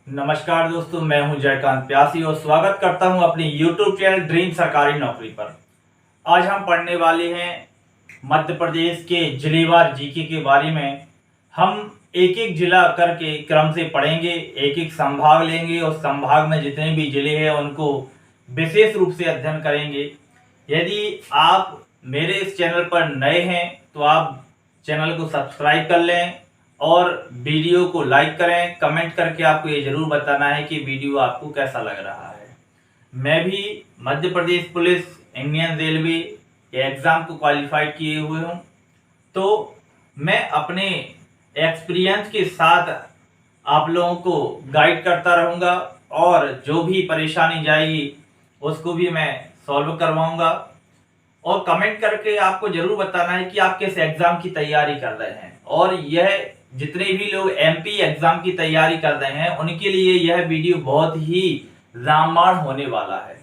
नमस्कार दोस्तों, मैं हूं जयकांत प्यासी और स्वागत करता हूं अपनी YouTube चैनल ड्रीम सरकारी नौकरी पर। आज हम पढ़ने वाले हैं मध्य प्रदेश के जिलेवार जीके के बारे में। हम एक एक जिला करके क्रम से पढ़ेंगे, एक एक संभाग लेंगे और संभाग में जितने भी जिले हैं उनको विशेष रूप से अध्ययन करेंगे। यदि आप मेरे इस चैनल पर नए हैं तो आप चैनल को सब्सक्राइब कर लें और वीडियो को लाइक करें। कमेंट करके आपको ये जरूर बताना है कि वीडियो आपको कैसा लग रहा है। मैं भी Madhya Pradesh police, Indian railway ये एग्ज़ाम को क्वालिफाइड किए हुए हूँ, तो मैं अपने एक्सपीरियंस के साथ आप लोगों को गाइड करता रहूँगा और जो भी परेशानी जाएगी उसको भी मैं सॉल्व करवाऊँगा। और कमेंट करके आपको जरूर बताना है कि आप किस एग्ज़ाम की तैयारी कर रहे हैं। और यह जितने भी लोग एमपी एग्ज़ाम की तैयारी कर रहे हैं उनके लिए यह वीडियो बहुत ही रामबाण होने वाला है,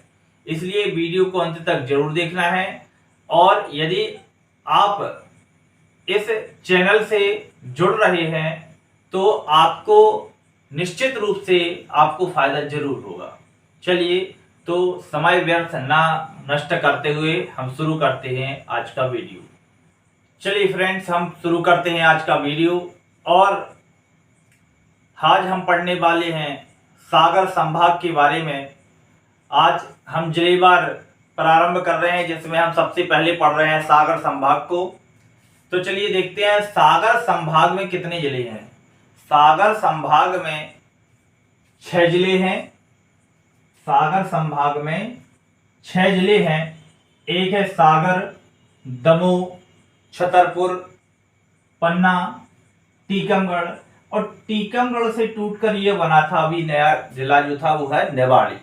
इसलिए वीडियो को अंत तक जरूर देखना है। और यदि आप इस चैनल से जुड़ रहे हैं तो आपको निश्चित रूप से आपको फायदा जरूर होगा। चलिए, तो समय व्यर्थ ना नष्ट करते हुए हम शुरू करते हैं आज का वीडियो। चलिए फ्रेंड्स, हम शुरू करते हैं आज का वीडियो। और आज हम पढ़ने वाले हैं सागर संभाग के बारे में। आज हम जिलेवार प्रारंभ कर रहे हैं, जिसमें हम सबसे पहले पढ़ रहे हैं सागर संभाग को। तो चलिए देखते हैं सागर संभाग में कितने जिले हैं। सागर संभाग में 6 जिले हैं। सागर संभाग में 6 जिले हैं। एक है सागर, दमोह, छतरपुर, पन्ना, टीकमगढ़, और टीकमगढ़ से टूटकर ये बना था अभी नया जिला जो था वो है निवाड़ी।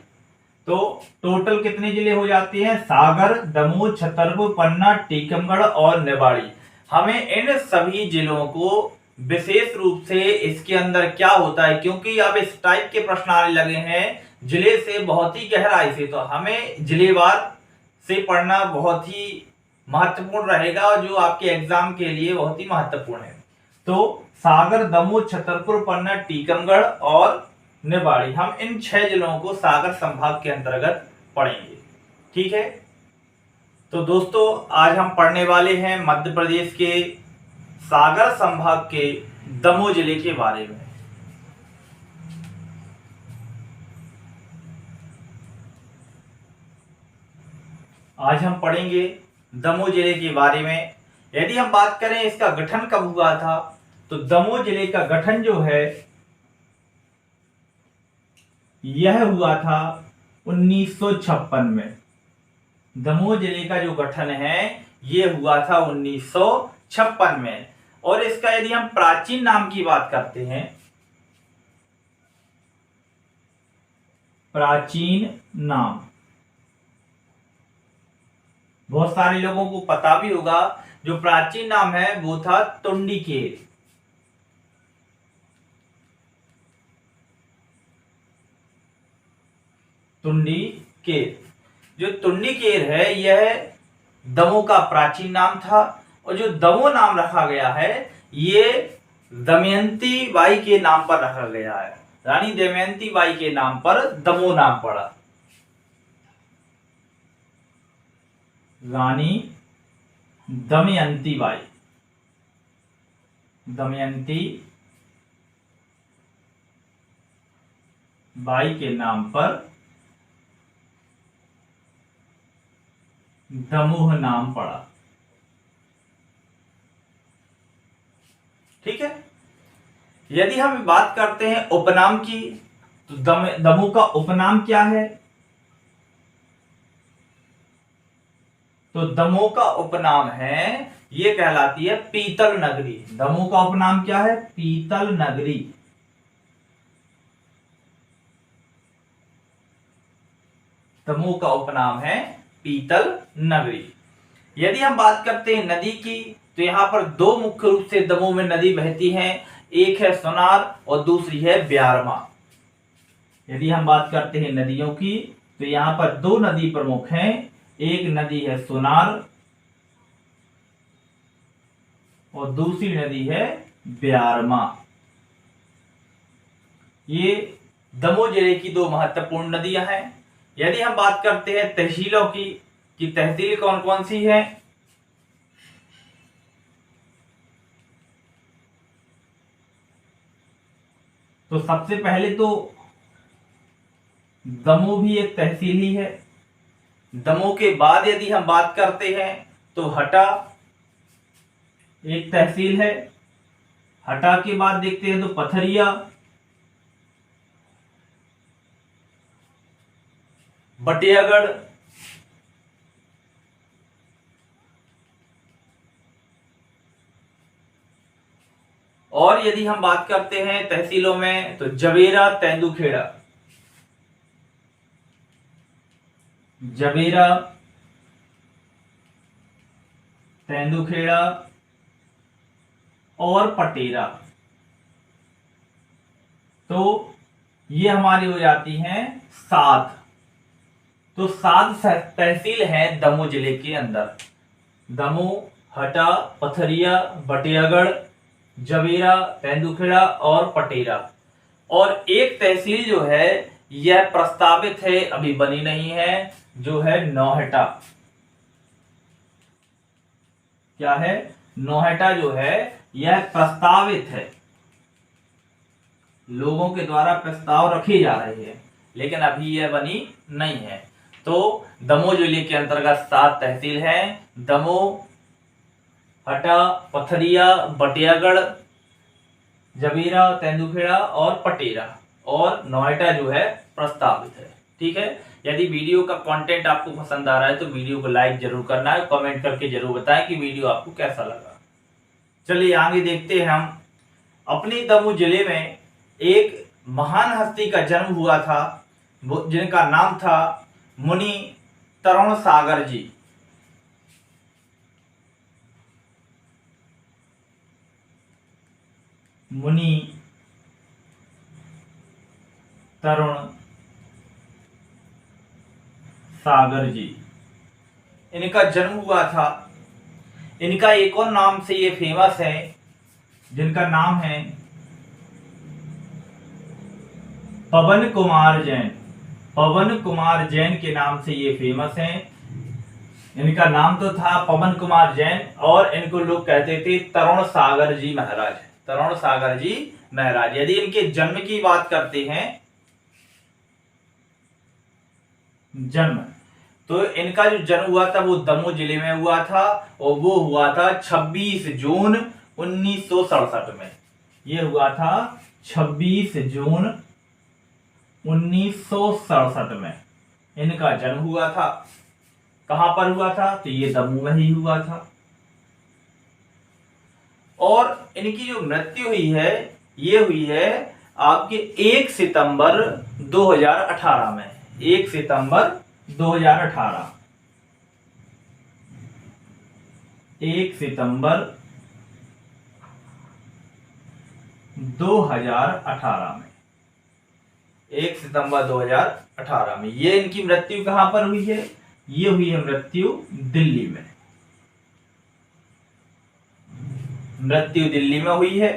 तो टोटल कितने जिले हो जाते हैं? सागर, दमोह, छतरपुर, पन्ना, टीकमगढ़ और निवाड़ी। हमें इन सभी जिलों को विशेष रूप से इसके अंदर क्या होता है, क्योंकि अब इस टाइप के प्रश्न आने लगे हैं जिले से बहुत ही गहराई से, तो हमें जिलेवार से पढ़ना बहुत ही महत्वपूर्ण रहेगा और जो आपके एग्जाम के लिए बहुत ही महत्वपूर्ण है। तो सागर, दमोह, छतरपुर, पन्ना, टीकमगढ़ और निवाड़ी, हम इन 6 जिलों को सागर संभाग के अंतर्गत पढ़ेंगे। ठीक है, तो दोस्तों आज हम पढ़ने वाले हैं मध्य प्रदेश के सागर संभाग के दमोह जिले के बारे में। आज हम पढ़ेंगे दमोह जिले के बारे में। यदि हम बात करें इसका गठन कब हुआ था, तो दमोह जिले का गठन जो है यह हुआ था 1956 में। दमोह जिले का जो गठन है यह हुआ था 1956 में। और इसका यदि हम प्राचीन नाम की बात करते हैं, प्राचीन नाम बहुत सारे लोगों को पता भी होगा, जो प्राचीन नाम है वो था टुंडिकेर। टुंडिकेर, जो टुंडिकेर है यह दमोह का प्राचीन नाम था। और जो दमोह नाम रखा गया है ये दमयंती बाई के नाम पर रखा गया है। रानी दमयंती बाई के नाम पर दमोह नाम पड़ा। रानी दमयंती बाई, दमयंती बाई के नाम पर दमोह नाम पड़ा। ठीक है, यदि हम बात करते हैं उपनाम की, तो दमोह का उपनाम क्या है? तो दमोह का उपनाम है, ये कहलाती है पीतल नगरी। दमोह का उपनाम क्या है? पीतल नगरी। दमोह का उपनाम है पीतल नगरी। यदि हम बात करते हैं नदी की, तो यहाँ पर दो मुख्य रूप से दमोह में नदी बहती हैं। एक है सोनार और दूसरी है ब्यारमा। यदि हम बात करते हैं नदियों की, तो यहाँ पर दो नदी प्रमुख हैं। एक नदी है सोनार और दूसरी नदी है ब्यारमा। ये दमोह जिले की दो महत्वपूर्ण नदियां हैं। यदि हम बात करते हैं तहसीलों की कि तहसील कौन कौन सी है, तो सबसे पहले तो दमोह भी एक तहसील ही है। दमोह के बाद यदि हम बात करते हैं तो हटा एक तहसील है। हटा के बाद देखते हैं तो पथरिया, बटियागढ़, और यदि हम बात करते हैं तहसीलों में तो जवेरा, तेंदुखेड़ा, जवेरा, तेंदुखेड़ा और पटेरा। तो ये हमारी हो जाती हैं 7। तो 7 तहसील हैं दमोह जिले के अंदर। दमोह, हटा, पथरिया, बटियागढ़, जवेरा, तेंदुखेड़ा और पटेरा। और एक तहसील जो है यह प्रस्तावित है, अभी बनी नहीं है, जो है नौहटा। क्या है? नौहटा जो है यह प्रस्तावित है, लोगों के द्वारा प्रस्ताव रखे जा रहे हैं, लेकिन अभी यह बनी नहीं है। तो दमोह जिले के अंतर्गत 7 तहसील हैं। दमोह, हटा, पथरिया, बटियागढ़, जवेरा, तेंदुखेड़ा और पटेरा, और नौहटा जो है प्रस्तावित है। ठीक है। यदि वीडियो का कंटेंट आपको पसंद आ रहा है तो वीडियो को लाइक जरूर करना है, कमेंट करके जरूर बताएं कि वीडियो आपको कैसा लगा। चलिए आगे देखते हैं हम। अपने दमोह जिले में एक महान हस्ती का जन्म हुआ था, जिनका नाम था मुनि तरुण सागर जी। मुनि तरुण सागर जी, इनका जन्म हुआ था। इनका एक और नाम से ये फेमस है, जिनका नाम है पवन कुमार जैन। पवन कुमार जैन के नाम से ये फेमस हैं। इनका नाम तो था पवन कुमार जैन, और इनको लोग कहते थे तरुण सागर जी महाराज। तरुण सागर जी महाराज। यदि इनके जन्म की बात करते हैं, जन्म, तो इनका जो जन्म हुआ था वो दमोह जिले में हुआ था, और वो हुआ था 26 जून 1967 में। ये हुआ था 26 जून 1967 में इनका जन्म हुआ था। कहां पर हुआ था? तो ये दमोह में ही हुआ था। और इनकी जो मृत्यु हुई है, ये हुई है आपके 1 सितंबर 2018 में। 1 सितंबर 2018। 1 सितंबर 2018 में। 1 सितंबर 2018 में ये इनकी मृत्यु कहां पर हुई है? ये हुई है मृत्यु दिल्ली में। मृत्यु दिल्ली में हुई है।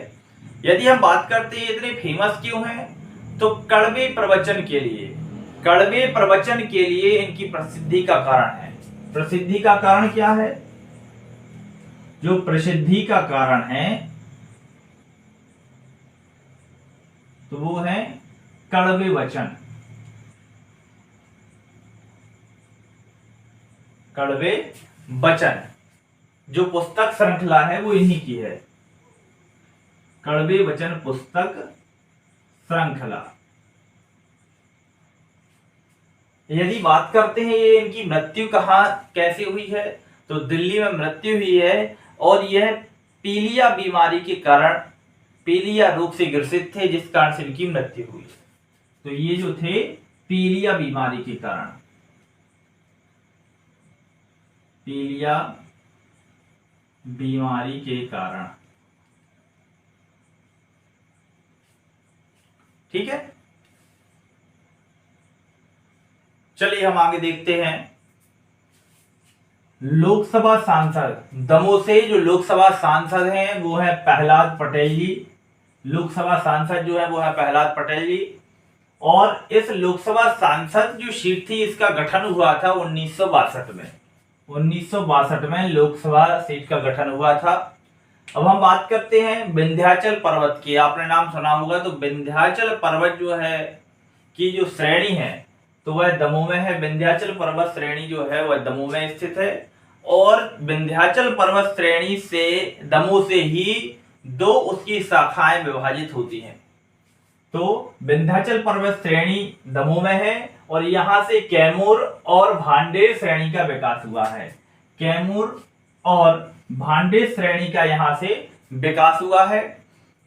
यदि हम बात करते हैं इतने फेमस क्यों हैं, तो कड़वे प्रवचन के लिए। कड़वे प्रवचन के लिए इनकी प्रसिद्धि का कारण है। प्रसिद्धि का कारण क्या है? जो प्रसिद्धि का कारण है तो वो है कड़वे वचन। कड़वे वचन जो पुस्तक श्रृंखला है वो इन्हीं की है। कड़वे वचन पुस्तक श्रृंखला। यदि बात करते हैं ये इनकी मृत्यु कहां कैसे हुई है, तो दिल्ली में मृत्यु हुई है, और यह पीलिया बीमारी के कारण, पीलिया रोग से ग्रसित थे, जिस कारण से इनकी मृत्यु हुई। तो ये जो थे पीलिया बीमारी के कारण, पीलिया बीमारी के कारण। ठीक है। चलिए हम आगे देखते हैं। लोकसभा सांसद, दमोह से जो लोकसभा सांसद हैं वो है प्रहलाद पटेल जी। लोकसभा सांसद जो है वो है प्रहलाद पटेल जी। और इस लोकसभा सांसद जो सीट थी इसका गठन हुआ था 1962 में। 1962 में लोकसभा सीट का गठन हुआ था। अब हम बात करते हैं विंध्याचल पर्वत की। आपने नाम सुना होगा। तो विंध्याचल पर्वत जो है की जो श्रेणी है तो वह दमोह में है। विंध्याचल पर्वत श्रेणी जो है वह दमोह में स्थित है और विंध्याचल पर्वत श्रेणी से दमोह से ही दो उसकी शाखाएं विभाजित होती हैं। तो विंध्याचल पर्वत श्रेणी दमोह में है और यहां से कैमूर और भांडेर श्रेणी का विकास हुआ है। कैमूर और भांडेर श्रेणी का यहां से विकास हुआ है।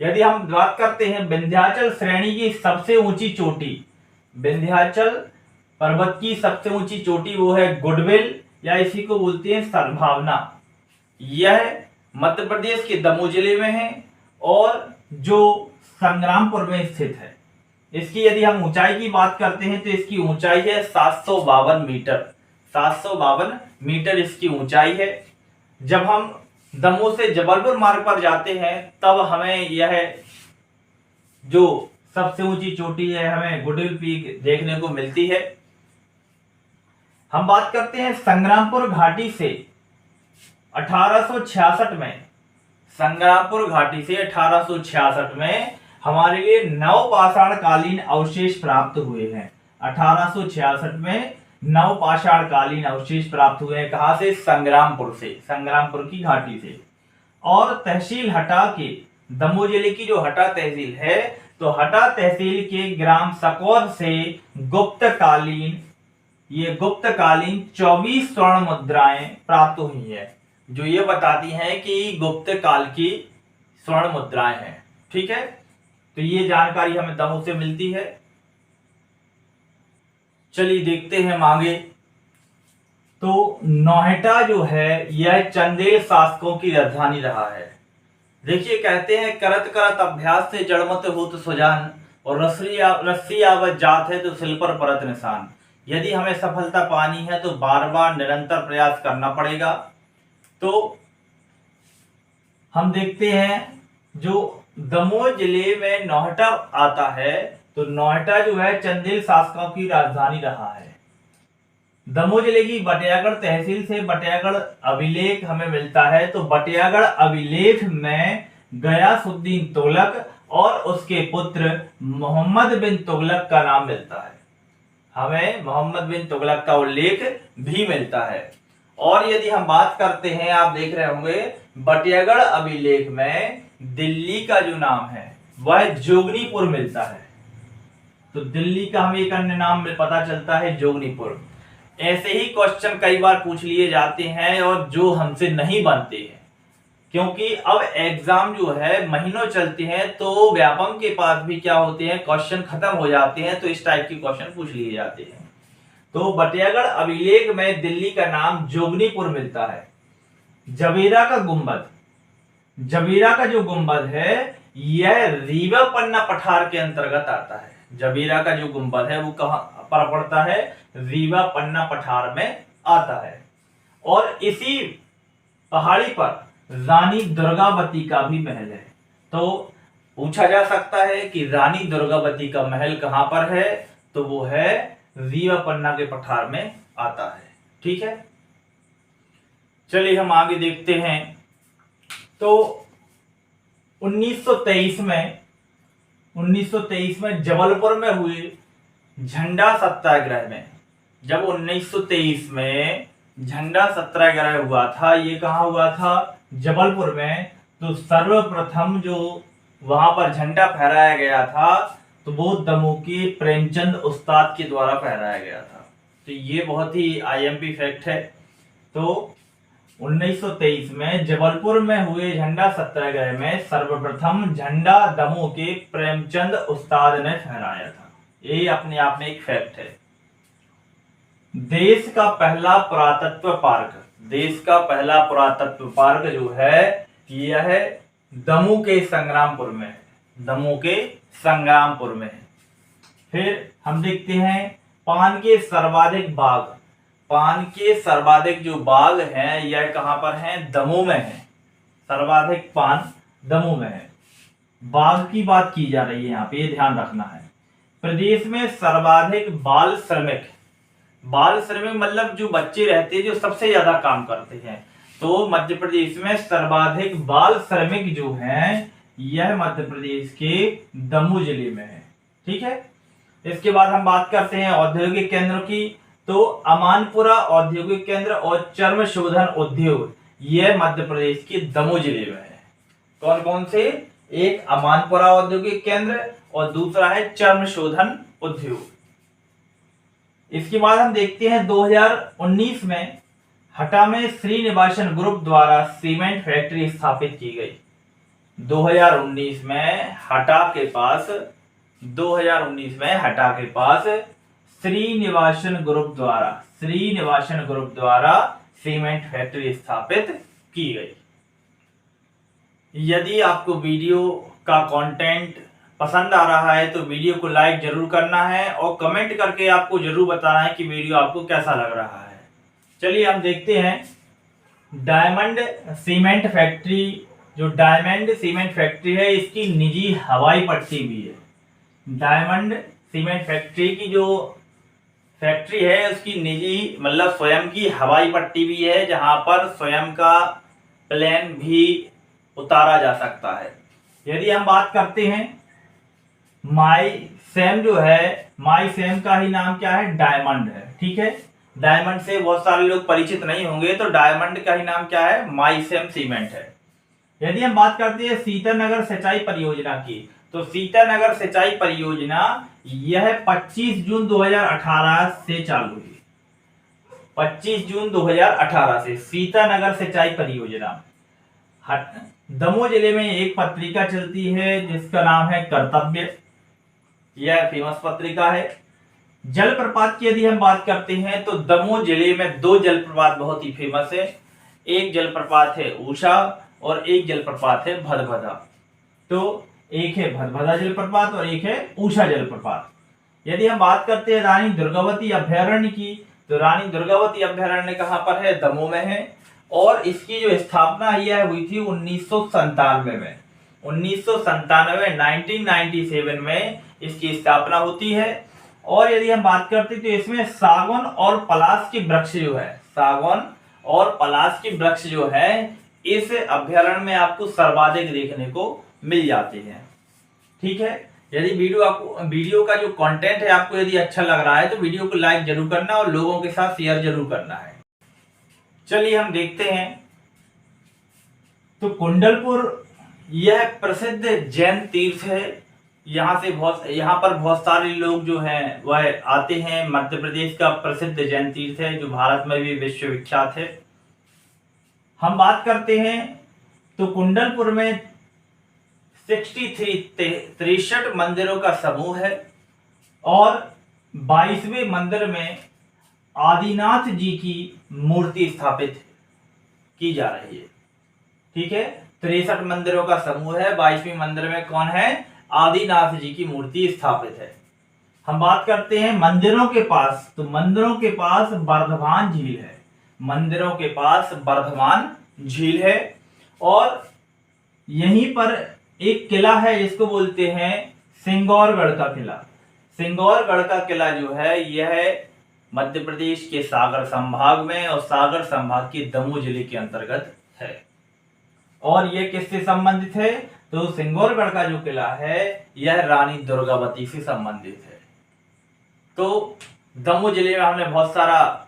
यदि हम बात करते हैं विंध्याचल श्रेणी की सबसे ऊंची चोटी, विंध्याचल पर्वत की सबसे ऊंची चोटी वो है गुडविल या इसी को बोलते हैं सद्भावना। यह मध्य प्रदेश के दमोह जिले में है और जो संग्रामपुर में स्थित है। इसकी यदि हम ऊंचाई की बात करते हैं तो इसकी ऊंचाई है 752 मीटर। 752 मीटर इसकी ऊंचाई है। जब हम दमोह से जबलपुर मार्ग पर जाते हैं तब हमें यह जो सबसे ऊंची चोटी है हमें गुडविल पीक देखने को मिलती है। हम बात करते हैं संग्रामपुर घाटी से 1866 में, संग्रामपुर घाटी से 1866 में हमारे लिए नवपाषाण कालीन अवशेष प्राप्त हुए हैं। 1866 में नवपाषाण कालीन अवशेष प्राप्त हुए हैं। कहां से? संग्रामपुर से, संग्रामपुर की घाटी से। और तहसील हटा के, दमोह जिले की जो हटा तहसील है तो हटा तहसील के ग्राम सकौर से गुप्तकालीन 24 स्वर्ण मुद्राएं प्राप्त हुई है, जो ये बताती हैं कि गुप्त काल की स्वर्ण मुद्राएं हैं। ठीक है, तो ये जानकारी हमें दमोह से मिलती है। चलिए देखते हैं हम आगे। तो नौहटा जो है यह चंदेल शासकों की राजधानी रहा है। देखिए कहते हैं करत करत अभ्यास से जड़मत होत सुजान और रस्सी आवत जात है तो सिल पर परत निशान। यदि हमें सफलता पानी है तो बार बार निरंतर प्रयास करना पड़ेगा। तो हम देखते हैं जो दमोह जिले में नौहटा आता है तो नौहटा जो है चंदेल शासकों की राजधानी रहा है। दमोह जिले की बटियागढ़ तहसील से बटियागढ़ अभिलेख हमें मिलता है। तो बटियागढ़ अभिलेख में गयासुद्दीन तुगलक और उसके पुत्र मोहम्मद बिन तुगलक का नाम मिलता है। हमें मोहम्मद बिन तुगलक का उल्लेख भी मिलता है। और यदि हम बात करते हैं, आप देख रहे होंगे बटियागढ़ अभिलेख में दिल्ली का जो नाम है वह जोगनीपुर मिलता है। तो दिल्ली का हमें एक अन्य नाम पता चलता है जोगनीपुर। ऐसे ही क्वेश्चन कई बार पूछ लिए जाते हैं और जो हमसे नहीं बनते हैं, क्योंकि अब एग्जाम जो है महीनों चलते हैं तो व्यापम के पास भी क्या होते हैं, क्वेश्चन खत्म हो जाते हैं, तो इस टाइप के क्वेश्चन पूछ लिए जाते हैं। तो बटियागढ़ अभिलेख में दिल्ली का नाम जोगनीपुर मिलता है। जबीरा का गुंबद, जबीरा का जो गुंबद है यह रीवा पन्ना पठार के अंतर्गत आता है। जबीरा का जो गुंबद है वो कहां पर पड़ता है? रीवा पन्ना पठार में आता है। और इसी पहाड़ी पर रानी दुर्गावती का भी महल है। तो पूछा जा सकता है कि रानी दुर्गावती का महल कहां पर है? तो वो है रीवा पन्ना के पठार में आता है। ठीक है, चलिए हम आगे देखते हैं। तो 1923 में जबलपुर में हुए झंडा सत्याग्रह में, जब 1923 में झंडा सत्याग्रह हुआ था, ये कहाँ हुआ था? जबलपुर में। तो सर्वप्रथम जो वहां पर झंडा फहराया गया था तो वो दमोह के प्रेमचंद उस्ताद के द्वारा फहराया गया था। तो ये बहुत ही आईएमपी फैक्ट है। तो 1923 में जबलपुर में हुए झंडा सत्याग्रह में सर्वप्रथम झंडा दमोह के प्रेमचंद उस्ताद ने फहराया था। ये अपने आप में एक फैक्ट है। देश का पहला पुरातत्व पार्क, देश का पहला पुरातत्व पार्क जो है यह दमोह के संग्रामपुर में है। दमोह के संग्रामपुर में है। फिर हम देखते हैं पान के सर्वाधिक बाग, पान के सर्वाधिक जो बाग हैं यह कहां पर हैं? दमोह में है। सर्वाधिक पान दमोह में है। बाग की बात की जा रही है यहाँ पे, ये ध्यान रखना है। प्रदेश में सर्वाधिक बाल श्रमिक मतलब जो बच्चे रहते हैं जो सबसे ज्यादा काम करते हैं, तो मध्य प्रदेश में सर्वाधिक बाल श्रमिक जो हैं यह मध्य प्रदेश के दमोह जिले में है। ठीक है, इसके बाद हम बात करते हैं औद्योगिक केंद्रों की। तो अमानपुरा औद्योगिक केंद्र और चर्म शोधन उद्योग यह मध्य प्रदेश के दमोह जिले में है। कौन कौन से? एक अमानपुरा औद्योगिक केंद्र और दूसरा है चर्म शोधन उद्योग। इसके बाद हम देखते हैं 2019 में हटा में श्रीनिवासन ग्रुप द्वारा सीमेंट फैक्ट्री स्थापित की गई। 2019 में हटा के पास श्रीनिवासन ग्रुप द्वारा सीमेंट फैक्ट्री स्थापित की गई। यदि आपको वीडियो का कंटेंट पसंद आ रहा है तो वीडियो को लाइक जरूर करना है और कमेंट करके आपको जरूर बताना है कि वीडियो आपको कैसा लग रहा है। चलिए हम देखते हैं डायमंड सीमेंट फैक्ट्री। जो डायमंड सीमेंट फैक्ट्री है इसकी निजी हवाई पट्टी भी है। डायमंड सीमेंट फैक्ट्री की जो फैक्ट्री है उसकी निजी मतलब स्वयं की हवाई पट्टी भी है, जहां पर स्वयं का प्लेन भी उतारा जा सकता है। यदि हम बात करते हैं माई सेम का ही नाम क्या है? डायमंड है। ठीक है, डायमंड से बहुत सारे लोग परिचित नहीं होंगे, तो डायमंड का ही नाम क्या है? माई सेम सीमेंट है। यदि हम बात करते हैं सीतानगर सिंचाई परियोजना की, तो सीतानगर सिंचाई परियोजना यह 25 जून 2018 से चालू हुई। 25 जून 2018 से सीतानगर सिंचाई परियोजना। दमोह जिले में एक पत्रिका चलती है जिसका नाम है कर्तव्य। यह फेमस पत्रिका है। जलप्रपात की यदि हम बात करते हैं तो दमोह जिले में 2 जलप्रपात बहुत ही फेमस है। एक जलप्रपात है ऊषा और एक जलप्रपात है भदभदा। तो एक है भदभदा जलप्रपात और एक है ऊषा जलप्रपात। यदि हम बात करते हैं रानी दुर्गावती अभयारण्य की, तो रानी दुर्गावती अभयारण्य कहां पर है? दमोह में है। और इसकी जो स्थापना यह हुई थी 1997 में। 1997 में इसकी स्थापना होती है। और यदि हम बात करते हैं तो इसमें सागौन और पलाश के वृक्ष जो है इस अभयारण्य में आपको सर्वाधिक देखने को मिल जाते हैं। ठीक है, यदि वीडियो का जो कंटेंट है आपको यदि अच्छा लग रहा है तो वीडियो को लाइक जरूर करना और लोगों के साथ शेयर जरूर करना है। चलिए हम देखते हैं तो कुंडलपुर यह प्रसिद्ध जैन तीर्थ है। यहाँ पर बहुत सारे लोग जो हैं वह आते हैं। मध्य प्रदेश का प्रसिद्ध जैन तीर्थ है जो भारत में भी विश्व विख्यात है। हम बात करते हैं तो कुंडलपुर में 63 मंदिरों का समूह है और 22वें मंदिर में आदिनाथ जी की मूर्ति स्थापित की जा रही है। ठीक है, 63 मंदिरों का समूह है। 22वें मंदिर में कौन है? आदिनाथ जी की मूर्ति स्थापित है। हम बात करते हैं मंदिरों के पास, तो मंदिरों के पास बर्धमान झील है और यहीं पर एक किला है जिसको बोलते हैं सिंगौरगढ़ का किला। सिंगौरगढ़ का किला जो है यह मध्य प्रदेश के सागर संभाग में और सागर संभाग के दमोह जिले के अंतर्गत है। और यह किससे संबंधित है? तो सिंगौरगढ़ का जो किला है यह रानी दुर्गावती से संबंधित है। तो दमोह जिले में हमने बहुत सारा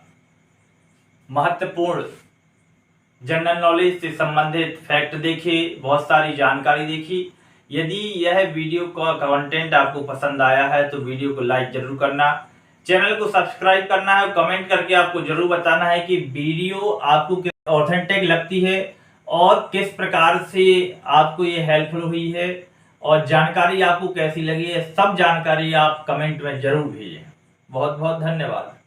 महत्वपूर्ण जनरल नॉलेज से संबंधित फैक्ट देखे, बहुत सारी जानकारी देखी। यदि यह वीडियो का कंटेंट आपको पसंद आया है तो वीडियो को लाइक जरूर करना, चैनल को सब्सक्राइब करना है और कमेंट करके आपको जरूर बताना है कि वीडियो आपको ऑथेंटिक लगती है और किस प्रकार से आपको ये हेल्पफुल हुई है और जानकारी आपको कैसी लगी है। सब जानकारी आप कमेंट में जरूर भेजें। बहुत बहुत धन्यवाद।